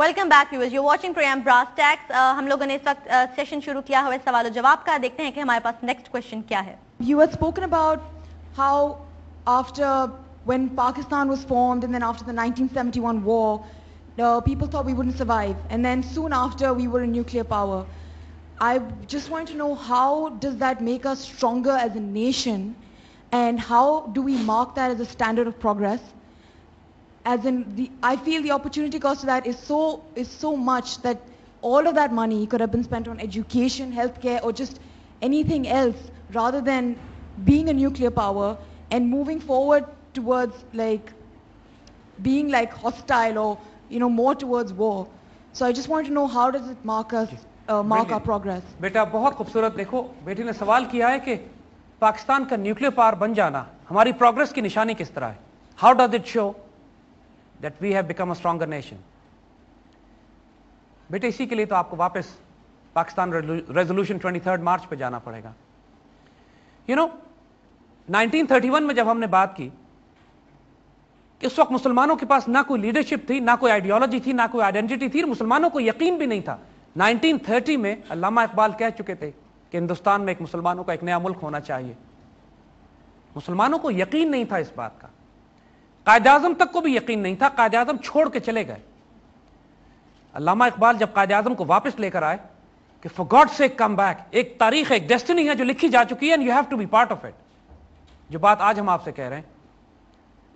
Welcome back viewers, you watching programme Brass Tacks. ہم لوگوں نے اس وقت سیشن شروع کیا ہوا ہے سوال و جواب کا. دیکھتے ہیں کہ ہمارے پاس نیکسٹ کوشچن کیا ہے. You had spoken about how after when Pakistan was formed and then after the 1971 war, people thought we wouldn't survive. And then soon after we were a nuclear power. I just want to know, how does that make us stronger as a nation, and how do we mark that as a standard of progress? As in, I feel the opportunity cost of that is so much that all of that money could have been spent on education, healthcare, or just anything else, rather than being a nuclear power and moving forward towards like being like hostile or more towards war. So I just want to know, how does it mark us, mark our progress? بیٹا بہت خوبصورت. دیکھو بیٹی نے سوال کیا ہے کہ پاکستان کا نیوکلیئر پاور بن جانا ہماری پروگرس کی نشانی کس طرح ہے. How does it show that we have become a stronger nation? بیٹے اسی کے لیے تو آپ کو واپس پاکستان ریزولوشن 23 مارچ پہ جانا پڑے گا. 1931 میں جب ہم نے بات کی کہ اس وقت مسلمانوں کے پاس نہ کوئی لیڈرشپ تھی، نہ کوئی آئیڈیالوجی تھی، نہ کوئی آئیڈینٹی تھی، مسلمانوں کو یقین بھی نہیں تھا. 1930 میں علامہ اقبال کہہ چکے تھے کہ ہندوستان میں ایک مسلمانوں کا ایک نیا ملک ہونا چاہیے. مسلمانوں کو یقین نہیں تھا اس بات کا. قائد اعظم تک کو بھی یقین نہیں تھا. قائد اعظم چھوڑ کے چلے گئے. علامہ اقبال جب قائد اعظم کو واپس لے کر آئے کہ for God sake come back, ایک تاریخ، ایک ڈیسٹنی ہے جو لکھی جا چکی ہے، and you have to be part of it. جو بات آج ہم آپ سے کہہ رہے ہیں.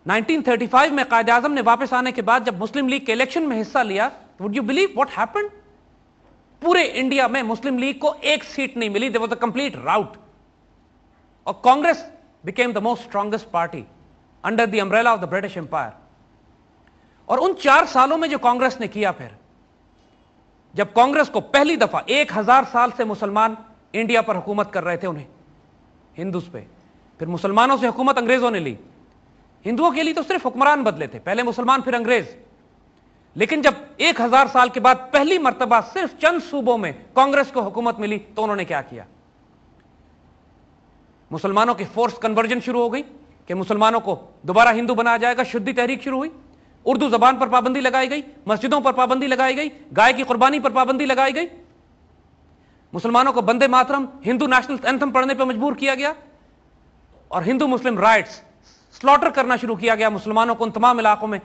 1935 میں قائد اعظم نے واپس آنے کے بعد جب مسلم لیگ کے الیکشن میں حصہ لیا، would you believe what happened? پورے انڈیا میں مسلم لیگ کو ایک سیٹ نہیں ملی. There was a complete rout. اور Congress became the most strongest party under the umbrella of the British empire. اور ان 4 سالوں میں جو کانگریس نے کیا، پھر جب کانگریس کو پہلی دفعہ 1000 سال سے مسلمان انڈیا پر حکومت کر رہے تھے، انہیں ہندوز پہ، پھر مسلمانوں سے حکومت انگریزوں نے لی. ہندوؤں کے لیے تو صرف حکمران بدلے تھے، پہلے مسلمان پھر انگریز. لیکن جب 1000 سال کے بعد پہلی مرتبہ صرف چند صوبوں میں کانگریس کو حکومت ملی، تو انہوں نے کیا کیا؟ مسلمانوں کی فورس کنورجن شروع ہو گئی کہ مسلمانوں کو دوبارہ ہندو بنایا جائے گا. شدی تحریک شروع ہوئی. اردو زبان پر پابندی لگائی گئی، مسجدوں پر پابندی لگائی گئی، گائے کی قربانی پر پابندی لگائی گئی. مسلمانوں کو بندے ماترم، ہندو نیشنل اینتھم پڑھنے پہ مجبور کیا گیا. اور ہندو مسلم رائٹس سلاٹر کرنا شروع کیا گیا مسلمانوں کو ان تمام علاقوں میں.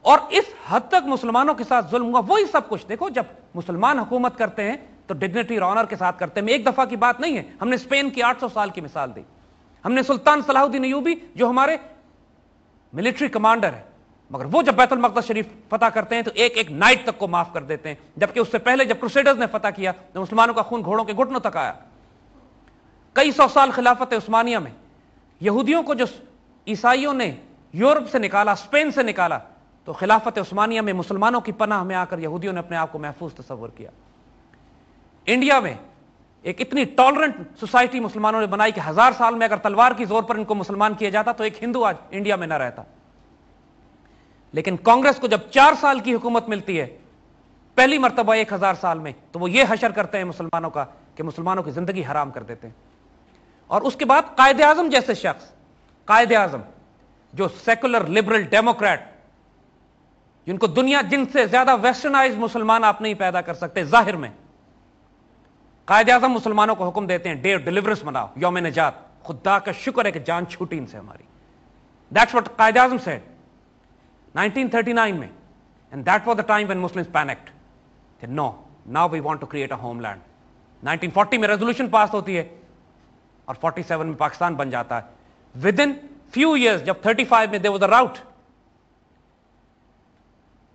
اور اس حد تک مسلمانوں کے ساتھ ظلم ہوا. وہی سب کچھ دیکھو، جب مسلمان حکومت کرتے ہیں تو ڈگنیٹی اور آنر کے ساتھ کرتے ہیں. ایک دفعہ کی بات نہیں ہے. ہم نے اسپین کی 800 سال کی مثال دی. ہم نے سلطان صلاح الدین ایوبی جو ہمارے ملٹری کمانڈر ہے، مگر وہ جب بیت المقدس شریف فتح کرتے ہیں تو ایک نائٹ تک کو معاف کر دیتے ہیں. جبکہ اس سے پہلے جب کروسیڈرز نے فتح کیا تو مسلمانوں کا خون گھوڑوں کے گھٹنوں تک آیا. کئی سو سال خلافت عثمانیہ میں یہودیوں کو جو عیسائیوں نے یورپ سے نکالا، اسپین سے نکالا، تو خلافت عثمانیہ میں مسلمانوں کی پناہ میں آ کر یہودیوں نے اپنے آپ کو محفوظ تصور کیا. انڈیا میں ایک اتنی ٹالرنٹ سوسائٹی مسلمانوں نے بنائی کہ 1000 سال میں اگر تلوار کی زور پر ان کو مسلمان کیا جاتا تو ایک ہندو آج انڈیا میں نہ رہتا. لیکن کانگریس کو جب 4 سال کی حکومت ملتی ہے پہلی مرتبہ 1000 سال میں، تو وہ یہ حشر کرتے ہیں مسلمانوں کا کہ مسلمانوں کی زندگی حرام کر دیتے ہیں. اور اس کے بعد قائد اعظم جیسے شخص، قائد اعظم جو سیکولر لبرل ڈیموکریٹ، جن کو دنیا جن سے زیادہ ویسٹرنائز مسلمان آپ نہیں پیدا کر سکتے ظاہر میں، قائد اعظم مسلمانوں کو حکم دیتے ہیں ڈے آف ڈیلیورنس مناؤ، یوم نجات. خدا کا شکر ہے کہ جان چھوٹی ان سے ہماری. That's what Quaid Azam said 1939 میں. And that was the time when Muslims panicked کہ no, now we want to create a homeland. 1940 میں ریزولوشن پاس ہوتی ہے اور 47 میں پاکستان بن جاتا ہے. ود ان فیو ایئرز جب 35 میں there was a rout.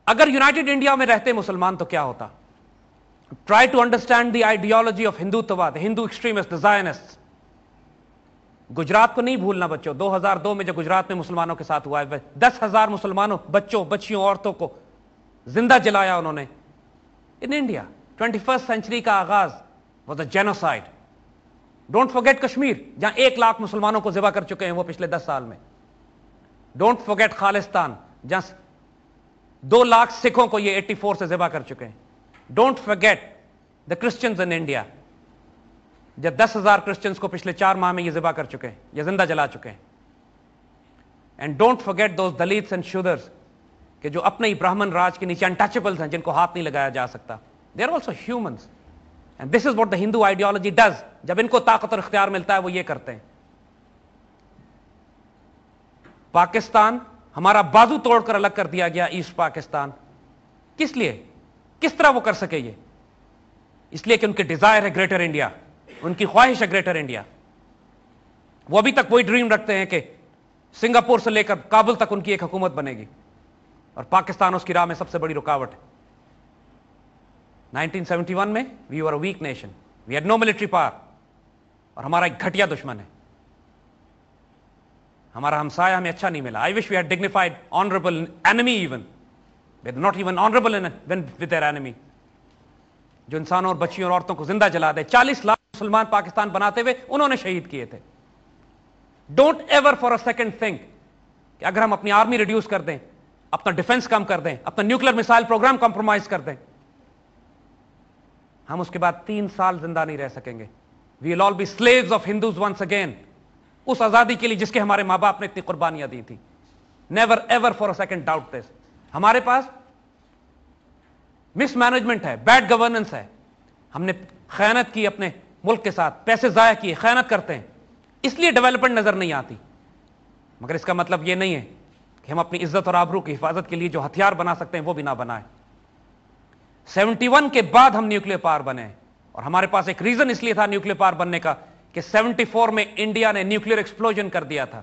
اگر یونائٹڈ انڈیا میں رہتے مسلمان تو کیا ہوتا؟ Try to understand the ideology of Hindutva, the Hindu extremist, the Zionist. Gujarat کو نہیں بھولنا بچوں. 2002 میں جو گجرات میں مسلمانوں کے ساتھ ہوا ہے، 10,000 مسلمانوں، بچوں، بچیوں، عورتوں کو زندہ جلایا انہوں نے. ان انڈیا 21st سینچری کا آغاز was a genocide. Don't forget Kashmir جہاں 1 لاکھ مسلمانوں کو ذبح کر چکے ہیں وہ پچھلے 10 سال میں. ڈونٹ فرگیٹ خالستان جہاں 2 لاکھ سکھوں کو یہ 84 سے ذبح کر چکے ہیں. Don't forget the Christians in India جب 10,000 کرسچنز کو پچھلے 4 ماہ میں یہ ذبح کر چکے ہیں یا زندہ جلا چکے ہیں. And don't forget those Dalits and Shudras کہ جو اپنے ہی براہمن راج کے نیچے انٹچبلز ہیں، جن کو ہاتھ نہیں لگایا جا سکتا. They are also humans and this is what the Hindu ideology does. جب ان کو طاقت اور اختیار ملتا ہے وہ یہ کرتے ہیں. پاکستان ہمارا بازو توڑ کر الگ کر دیا گیا ایسٹ پاکستان. کس لیے؟ کس طرح وہ کر سکے یہ؟ اس لیے کہ ان کے ڈیزائر ہے گریٹر انڈیا، ان کی خواہش ہے گریٹر انڈیا. وہ ابھی تک وہی ڈریم رکھتے ہیں کہ سنگاپور سے لے کر کابل تک ان کی ایک حکومت بنے گی، اور پاکستان اس کی راہ میں سب سے بڑی رکاوٹ ہے. 1971 میں we were a weak nation, we had no military power, اور ہمارا ایک گھٹیا دشمن ہے. ہمارا ہمسایہ ہمیں اچھا نہیں ملا. I wish we had dignified honourable enemy even not even honourable with their enemy. جو انسانوں اور بچیوں اور عورتوں کو زندہ جلا دے. 40 لاکھ مسلمان پاکستان بناتے ہوئے انہوں نے شہید کیے تھے. Don't ever for a second think کہ اگر ہم اپنی آرمی ریڈیوس کر دیں، اپنا ڈیفنس کم کر دیں، اپنا نیوکلیر میسائل پروگرام کمپرومائز کر دیں، ہم اس کے بعد 3 سال زندہ نہیں رہ سکیں گے. We will all be slaves of Hindus once again. اس آزادی کے لیے جس کے ہمارے ماں باپ نے اتنی قربانیاں دی تھی. Never ever for a second doubt this. ہمارے پاس مس مینجمنٹ ہے، بیڈ گورننس ہے. ہم نے خیانت کی اپنے ملک کے ساتھ، پیسے ضائع کیے، خیانت کرتے ہیں، اس لیے ڈیولپمنٹ نظر نہیں آتی. مگر اس کا مطلب یہ نہیں ہے کہ ہم اپنی عزت اور آبرو کی حفاظت کے لیے جو ہتھیار بنا سکتے ہیں وہ بھی نہ بنائیں. 71 کے بعد ہم نیوکلیر پاور بنے، اور ہمارے پاس ایک ریزن اس لیے تھا نیوکلیر پاور بننے کا کہ 74 میں انڈیا نے نیوکلیر ایکسپلوژن کر دیا تھا.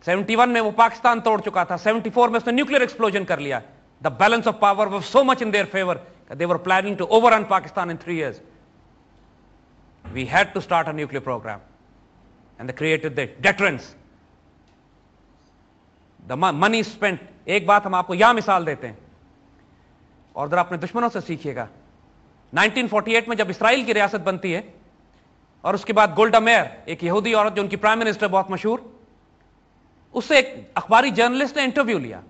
71 میں وہ پاکستان توڑ چکا تھا، 74 میں اس نے نیوکلیر ایکسپلوژن کر لیا. The balance of power was so much in their favor that they were planning to overrun Pakistan in 3 years. We had to start a nuclear program, and they created the deterrence. The money spent. ایک بات ہم آپ کو یہاں مثال دیتے ہیں اور ذرا اپنے دشمنوں سے سیکھیے گا. 1948 میں جب اسرائیل کی ریاست بنتی ہے اور اس کے بعد گولڈا میئر، ایک یہودی عورت جو ان کی پرائم منسٹر بہت مشہور، اس سے ایک اخباری جرنلسٹ نے انٹرویو لیا.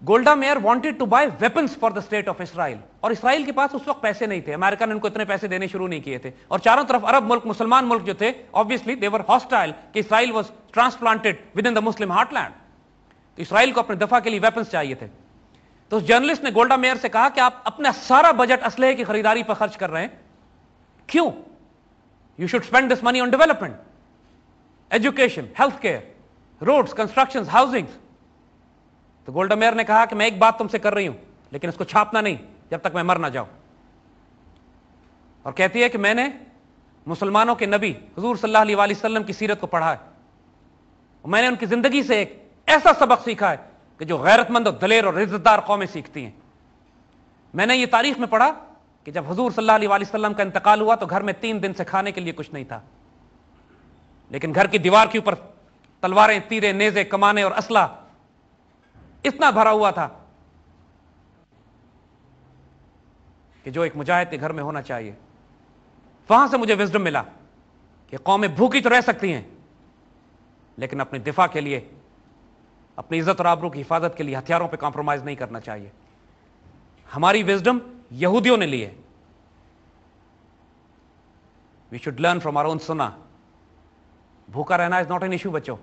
Golda Meir wanted to buy weapons for the state of Israel, اور اسرائیل کے پاس اس وقت پیسے نہیں تھے. امریکہ نے ان کو اتنے پیسے دینے شروع نہیں کیے تھے، اور چاروں طرف عرب ملک، مسلمان ملک جو تھے، obviously they were hostile کہ اسرائیل was transplanted within the Muslim heartland. تو اسرائیل کو اپنے دفاع کے لیے ویپنس چاہیے تھے. تو اس جرنلسٹ نے گولڈا میئر سے کہا کہ آپ اپنا سارا بجٹ اسلحے کی خریداری پر خرچ کر رہے ہیں، کیوں؟ You should spend this money on development, education, health care, roads, construction, housing. تو گولڈا میئر نے کہا کہ میں ایک بات تم سے کر رہی ہوں، لیکن اس کو چھاپنا نہیں جب تک میں مر نہ جاؤں. اور کہتی ہے کہ میں نے مسلمانوں کے نبی حضور صلی اللہ علیہ وسلم کی سیرت کو پڑھا ہے، اور میں نے ان کی زندگی سے ایک ایسا سبق سیکھا ہے کہ جو غیرت مند اور دلیر اور عزت دار قومیں سیکھتی ہیں. میں نے یہ تاریخ میں پڑھا کہ جب حضور صلی اللہ علیہ وسلم کا انتقال ہوا تو گھر میں 3 دن سے کھانے کے لیے کچھ نہیں تھا، لیکن گھر کی دیوار کے اوپر تلواریں، تیرے، نیزے، کمانے اور اسلحہ اتنا بھرا ہوا تھا کہ جو ایک مجاہد کے گھر میں ہونا چاہیے. وہاں سے مجھے وزڈم ملا کہ قومیں بھوکی تو رہ سکتی ہیں، لیکن اپنے دفاع کے لیے، اپنی عزت اور آبرو کی حفاظت کے لیے ہتھیاروں پہ کمپرومائز نہیں کرنا چاہیے. ہماری وزڈم یہودیوں نے لی ہے. We should learn from our own sins. بھوکا رہنا از ناٹ این ایشو بچوں،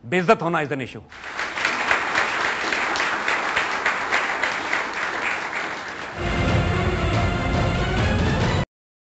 بے عزت ہونا از این ایشو.